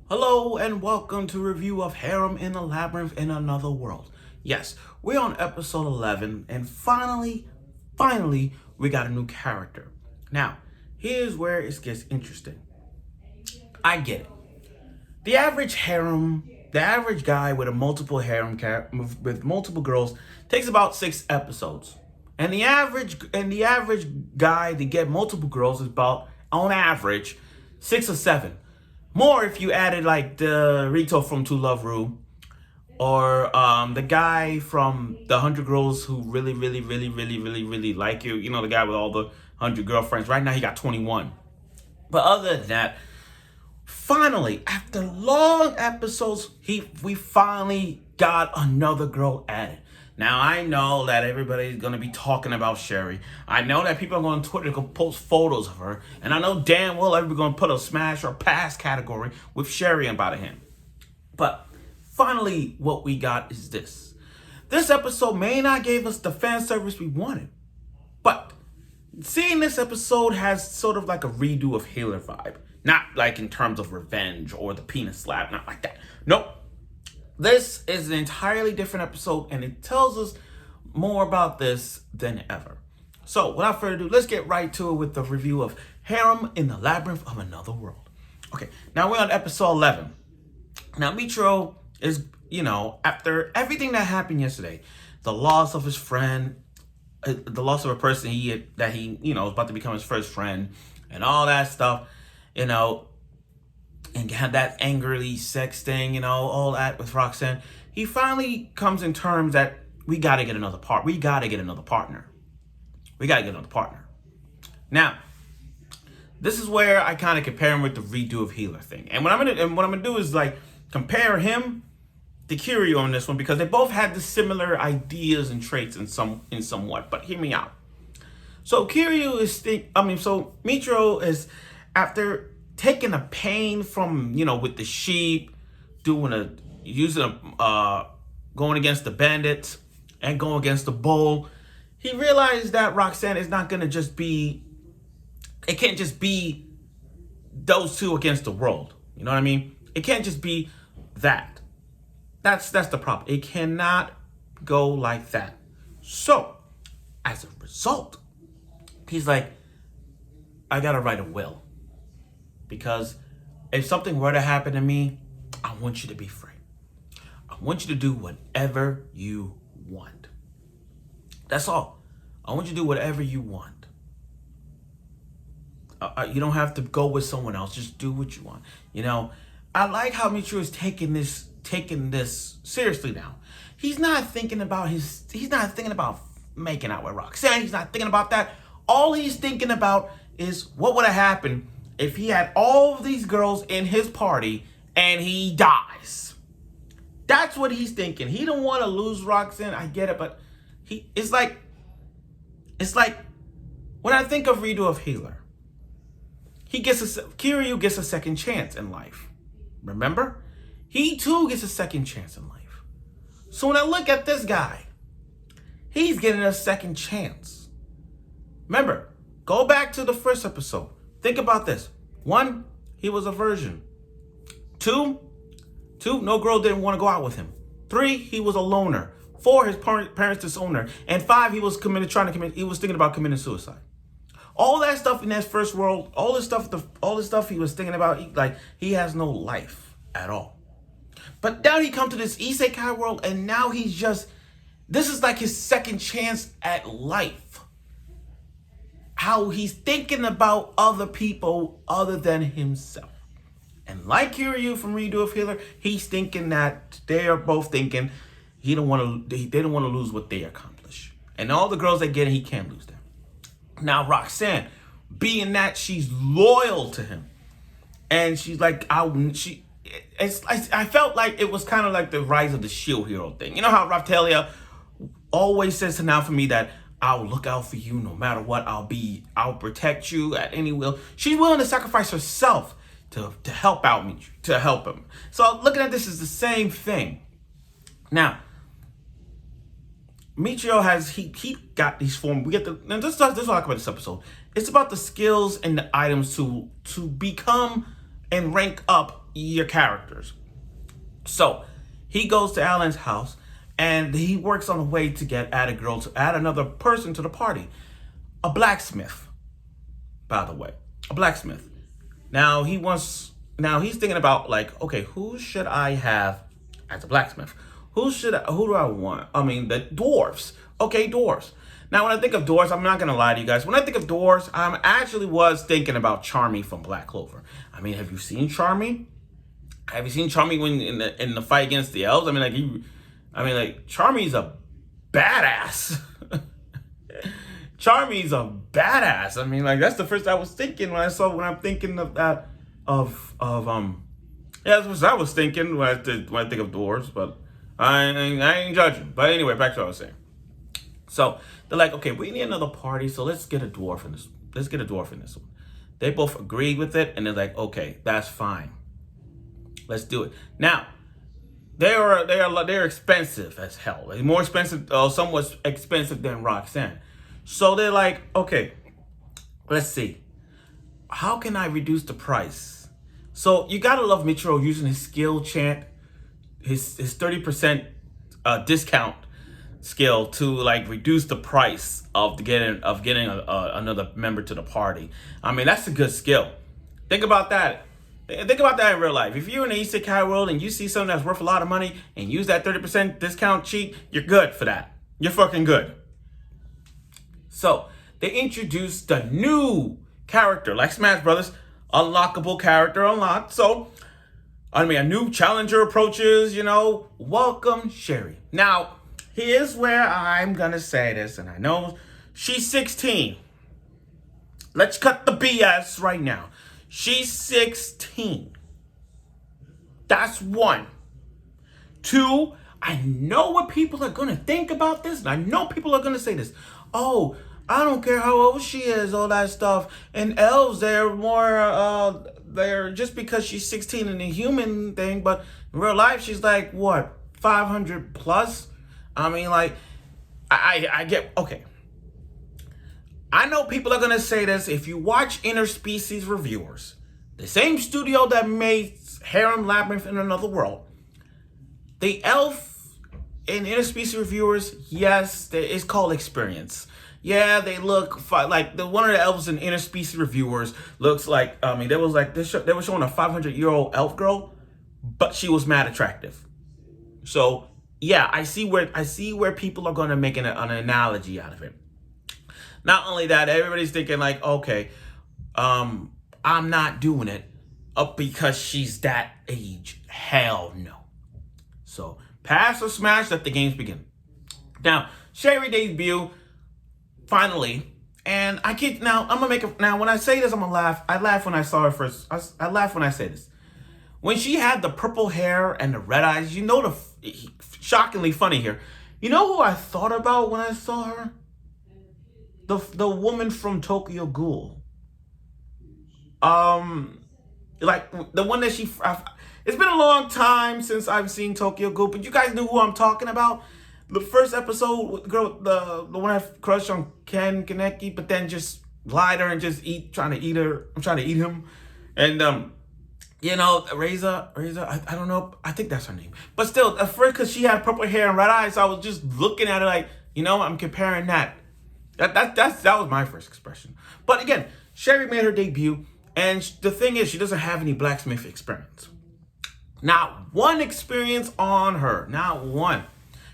Hello and welcome to review of Harem in the Labyrinth in Another World. Yes, we're on episode 11 and finally, we got a new character. Now, here's where it gets interesting. I get it. The average harem, the average guy with a multiple harem with multiple girls takes about 6 episodes. And the average guy to get multiple girls is about, on average, 6 or 7. More if you added like the Rito from To Love Ru, or the guy from the 100 Girls who really like you. You know, the guy with all the 100 girlfriends. Right now he got 21. But other than that, finally, after long episodes, we finally got another girl added. Now, I know that everybody's going to be talking about Sherry. I know that people are going on Twitter to post photos of her. And I know damn well everybody's going to put a smash or pass category with Sherry about him. But finally, what we got is this. This episode may not give us the fan service we wanted. But seeing this episode has sort of like a redo of Healer vibe. Not like in terms of revenge or the penis slap. Not like that. Nope. This is an entirely different episode, and it tells us more about this than ever. So, without further ado, let's get right to it with the review of Harem in the Labyrinth of Another World. Okay, now we're on episode 11. Now, Michio is, after everything that happened yesterday, the loss of his friend, the loss of a person that he was about to become his first friend, and all that stuff, and had that angrily sex thing, all that with Roxanne. He finally comes in terms that we gotta get another partner. We gotta get another partner. Now, this is where I kind of compare him with the redo of Healer thing. And what I'm gonna do is like compare him to Kiryu on this one, because they both had the similar ideas and traits in somewhat. But hear me out. So Michio is, after taking the pain from, with the sheep, going against the bandits and going against the bull, he realized that Roxanne is not going to just be, it can't just be those two against the world. You know what I mean? It can't just be that. That's the problem. It cannot go like that. So, as a result, he's like, I got to write a will. Because if something were to happen to me, I want you to be free. I want you to do whatever you want. That's all. I want you to do whatever you want. You don't have to go with someone else. Just do what you want. I like how Michio is taking this seriously now. He's not thinking about making out with Roxanne. He's not thinking about that. All he's thinking about is what would have happened if he had all of these girls in his party and he dies. That's what he's thinking. He don't want to lose Roxanne. I get it, but it's like when I think of redo of Healer, Kiryu gets a second chance in life. Remember? He too gets a second chance in life. So when I look at this guy, he's getting a second chance. Remember, go back to the first episode. Think about this. 1, he was a virgin. 2, no girl didn't want to go out with him. 3, he was a loner. 4, his parents disowned her. And 5, he was thinking about committing suicide. All that stuff in that first world, all this stuff he was thinking about, he has no life at all. But now he come to this isekai world, and now this is like his second chance at life. How he's thinking about other people other than himself. And like Kiryu from Redo of Healer, he's thinking that they are both thinking they don't want to lose what they accomplish. And all the girls they get, he can't lose them. Now Roxanne, being that she's loyal to him, and she's like, I felt like it was kind of like the Rise of the Shield Hero thing. You know how Raptalia always says to Naofumi that I'll look out for you no matter what. I'll protect you at any will. She's willing to sacrifice herself to help him. So looking at this is the same thing. Now, Michio he got these forms. This is what I like about this episode. It's about the skills and the items to become and rank up your characters. So he goes to Alan's house and he works on a way to add a girl, to add another person to the party. A blacksmith, by the way. A blacksmith. Now he's thinking about like, okay, who should I have as a blacksmith? Who do I want? I mean, the dwarves. Okay, dwarves. Now, when I think of dwarves, I'm not gonna lie to you guys. When I think of dwarves, I actually was thinking about Charmy from Black Clover. I mean, have you seen Charmy? Have you seen Charmy when in the fight against the elves? I mean, Charmy's a badass. Charmy's a badass. I mean, like that's the first I was thinking when I'm thinking of that yeah, that's what I was thinking when I think of dwarves, but I ain't judging. But anyway, back to what I was saying. So they're like, okay, we need another party, so let's get a dwarf in this. Let's get a dwarf in this one. They both agreed with it, and they're like, okay, that's fine. Let's do it. Now, they're expensive as hell. They're more expensive, somewhat expensive than Roxanne. So they're like, okay, let's see. How can I reduce the price? So you gotta love Michio using his skill chant, his 30% discount skill to like reduce the price of getting another member to the party. I mean, that's a good skill. Think about that. Think about that in real life. If you're in the Isekai world and you see something that's worth a lot of money and use that 30% discount cheat, you're good for that. You're fucking good. So they introduced the new character, like Smash Brothers, unlockable character unlocked. So, I mean, a new challenger approaches, welcome Sherry. Now, here's where I'm gonna say this, and I know she's 16. Let's cut the BS right now. She's 16. That's one. Two, I know what people are gonna think about this, and I know people are gonna say this. Oh, I don't care how old she is, all that stuff. And elves, they're just because she's 16 in the human thing, but in real life, she's like, what, 500 plus? I mean, like, I get, okay. I know people are going to say this. If you watch Interspecies Reviewers, the same studio that made Harem, Labyrinth, in Another World, the elf in Interspecies Reviewers, yes, it's called experience. Yeah, they look like one of the elves in Interspecies Reviewers looks like, they were showing a 500-year-old elf girl, but she was mad attractive. So yeah, I see where people are going to make an analogy out of it. Not only that, everybody's thinking like, okay, I'm not doing it because she's that age. Hell no. So pass or smash, let the games begin. Now, Sherry debut, finally, and I'm gonna make it. Now, when I say this, I'm gonna laugh. I laugh when I saw her first. I laugh when I say this. When she had the purple hair and the red eyes, shockingly funny here. You know who I thought about when I saw her? The woman from Tokyo Ghoul. Like the one that it's been a long time since I've seen Tokyo Ghoul, but you guys knew who I'm talking about. The first episode, the one I crushed on Ken Kaneki, but then just lied her and just trying to eat him. And Reza, I don't know, I think that's her name. But still, at first, because she had purple hair and red eyes, so I was just looking at her like, I'm comparing that. That was my first expression. But again, Sherry made her debut, and the thing is, she doesn't have any blacksmith experience. Not one experience on her, not one,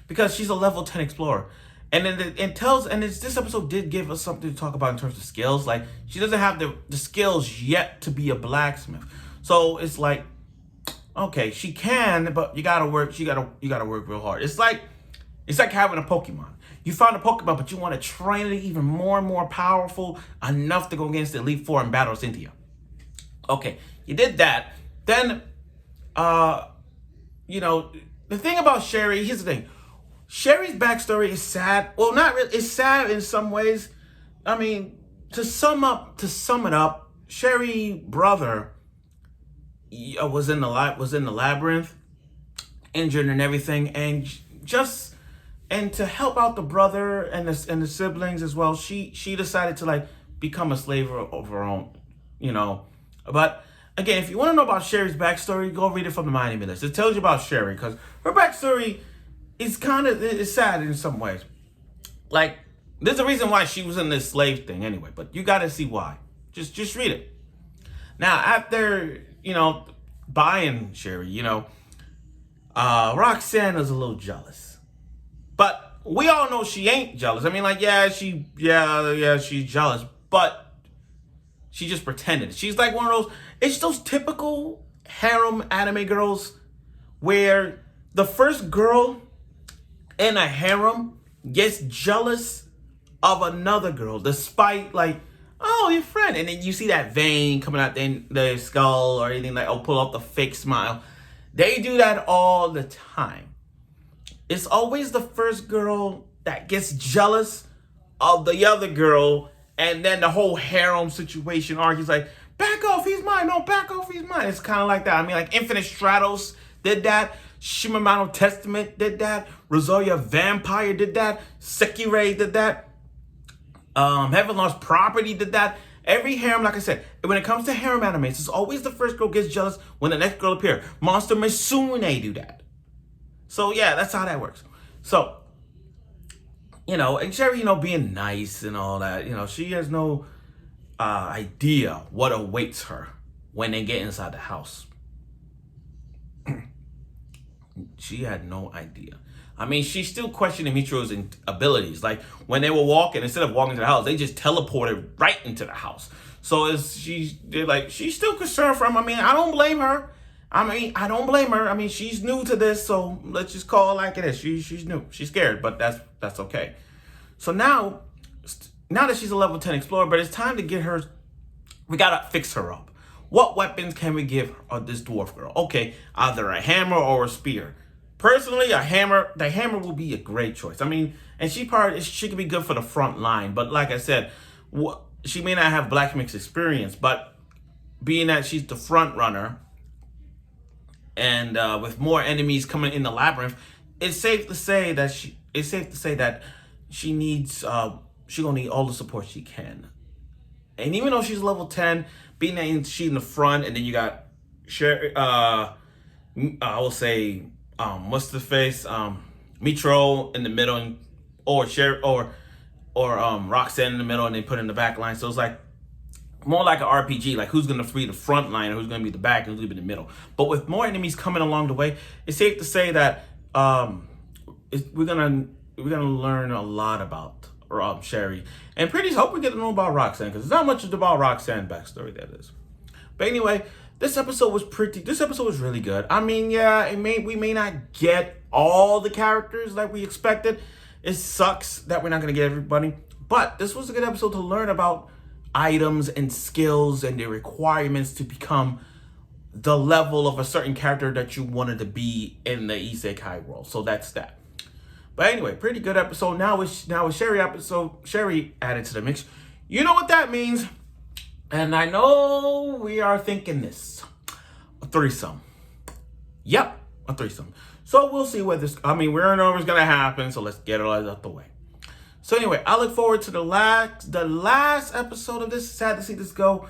because she's a level 10 explorer. And then this episode did give us something to talk about in terms of skills. Like, she doesn't have the skills yet to be a blacksmith. So it's like, okay, she can, but you gotta work. You gotta work real hard. It's like having a Pokemon. You found a Pokemon, but you want to train it even more and more powerful enough to go against the Elite Four and battle Cynthia. Okay, you did that. Then, the thing about Sherry, here's the thing. Sherry's backstory is sad. Well, not really. It's sad in some ways. I mean, to sum it up, Sherry's brother was in the labyrinth, injured and everything, and to help out the brother and the siblings as well, she decided to like become a slave of her own, But Again, if you want to know about Sherry's backstory, go read it from the My Anime List. It tells you about Sherry, because her backstory is kind of is sad in some ways. Like, there's a reason why she was in this slave thing anyway, but you got to see why. Just read it. Now, after, buying Sherry, Roxanne is a little jealous. But we all know she ain't jealous. I mean, like, she's jealous, but she just pretended. She's like one of those, it's those typical harem anime girls where the first girl in a harem gets jealous of another girl, despite, like, oh, your friend. And then you see that vein coming out the skull or anything, like, pull off the fake smile. They do that all the time. It's always the first girl that gets jealous of the other girl, and then the whole harem situation argues like, back off, he's mine. No, back off, he's mine. It's kind of like that. I mean, like, Infinite Stratos did that. Shimamano Testament did that. Rosaria Vampire did that. Sekirei did that. Heaven Lost Property did that. Every harem, like I said, when it comes to harem animes, it's always the first girl gets jealous when the next girl appears. Monster Musume do that. So yeah, that's how that works. So, and Sherry, being nice and all that, she has no idea what awaits her when they get inside the house. She had no idea. I mean, she's still questioning Michio's abilities. Like, when they were walking, instead of walking to the house, they just teleported right into the house. So she's still concerned for him. I mean, I don't blame her. I don't blame her. I mean, she's new to this, so let's just call it like it is. She's new. She's scared, but that's okay. So now that she's a level 10 explorer, but it's time to get her, we gotta fix her up. What weapons can we give this dwarf girl? Okay, either a hammer or a spear. Personally, the hammer will be a great choice. I mean, and she could be good for the front line, but like I said, she may not have blacksmith experience, but being that she's the front runner, and with more enemies coming in the labyrinth, it's safe to say that she needs she's gonna need all the support she can. And even though she's level 10, being that she's in the front, and then you got I will say what's the face? Michio in the middle, or Roxanne in the middle, and they put in the back line. So it's like more like an RPG, like who's gonna free the front line, or who's gonna be the back, and who's gonna be in the middle. But with more enemies coming along the way, it's safe to say that we're gonna learn a lot about Sherry, and pretty hope we get to know about Roxanne, because there's not much about Roxanne backstory that is. But anyway, this episode was really good. I mean, yeah, we may not get all the characters like we expected. It sucks that we're not gonna get everybody, but this was a good episode to learn about items and skills and the requirements to become the level of a certain character that you wanted to be in the isekai world. So that's that. But anyway, pretty good episode. Now with Sherry added to the mix. You know what that means? And I know we are thinking this. A threesome. Yep, a threesome. So we'll see what we don't know what's gonna happen, so let's get it all out the way. So anyway, I look forward to the last episode of this. Sad to see this go.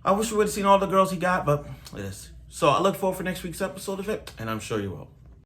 I wish we would have seen all the girls he got, but it is. So I look forward for next week's episode of it, and I'm sure you will.